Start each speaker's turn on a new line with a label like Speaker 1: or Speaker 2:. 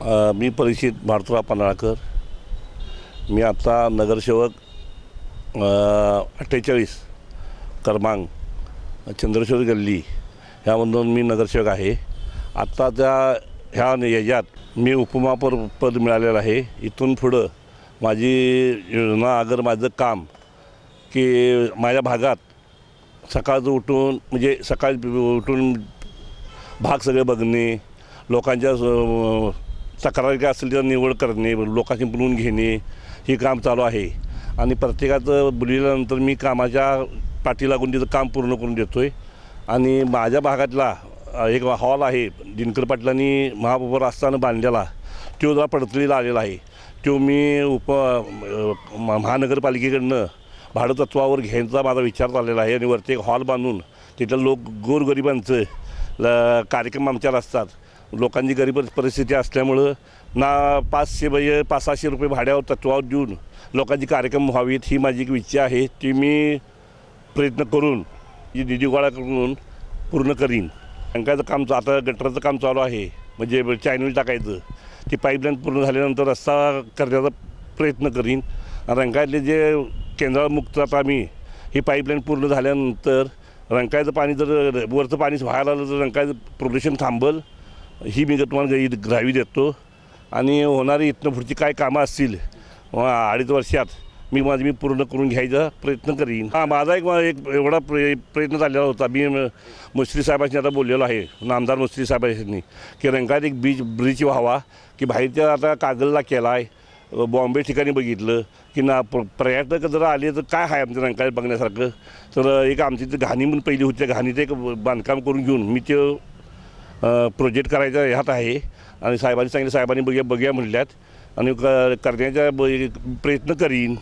Speaker 1: मी परिचित मारुतीराव पन्हाळकर. मी आता नगरसेवक 48 क्रमांक चंद्रशेखर गल्ली ह्यामधून मी नगरसेवक आहे. आत्ता ह्या याच्यात मी उपमहापौर मिळालेलं आहे. इथून पुढं माझी योजना अगर माझं काम की माझ्या भागात सकाळचं उठून म्हणजे सकाळी उठून भाग सगळे बघणे, लोकांच्या तक्रारी काय असेल त्याची निवड करणे, लोकांशी बोलून घेणे हे काम चालू आहे. आणि प्रत्येकाचं बोलल्यानंतर मी कामाच्या पाठी लागून तिथं काम पूर्ण करून देतो आहे. आणि माझ्या भागातला एक हॉल आहे दिनकर पाटलांनी महापौर असताना बांधलेला, तो जरा पडतळीला आलेला आहे. तो मी महानगरपालिकेकडनं भाडं घ्यायचा माझा विचार चाललेला आहे. आणि वरती एक हॉल बांधून तिथं गोरगरिबांचं कार्यक्रम आमच्याला असतात. लोकांची गरीब परिस्थिती असल्यामुळं ना 500-600 रुपये भाड्यावर तत्वावर देऊन लोकांचे कार्यक्रम व्हावेत ही माझी एक इच्छा आहे. ती मी प्रयत्न करून जी निधी गोळा करून पूर्ण करीन. टँकाचं काम आता गटराचं काम चालू आहे, म्हणजे चॅनल टाकायचं. ती पाईपलाईन पूर्ण झाल्यानंतर रस्ता करण्याचा प्रयत्न करीन. रंकाळ्यातले जे केंद्रामुक्त आता आम्ही ही पाईपलाईन पूर्ण झाल्यानंतर रंकाळ्याचं पाणी जर वरचं पाणी व्हायला आलं तर रंकाळ्याचं प्रदूषण थांबल ही मी तुम्हाला ग्राह्य देतो. आणि होणारी इथनं पुढची काय कामं असतील 2.5 वर्षात मी पूर्ण करून घ्यायचा प्रयत्न करीन. माझा एक एवढा प्रयत्न झालेला होता. मी मुश्री साहेबांनी आता बोललेलो आहे, नामदार मुश्री साहेबांनी, की रंकाळ्यात एक ब्रिज व्हावा, की बाहेरच्या आता कागलला केला आहे, बॉम्बे ठिकाणी बघितलं की ना पर्यटक जर आले तर काय आहे आमच्या रंकाळ्यात बघण्यासारखं. तर एक आमची घाणी म्हणून पहिली होती, त्या घाणीचं एक बांधकाम करून घेऊन मी ते प्रोजेक्ट करायचा ह्यात आहे. आणि साहेबांनी सांगितलं, साहेबांनी बघूया म्हणल्यात आणि करण्याचा प्रयत्न करीन.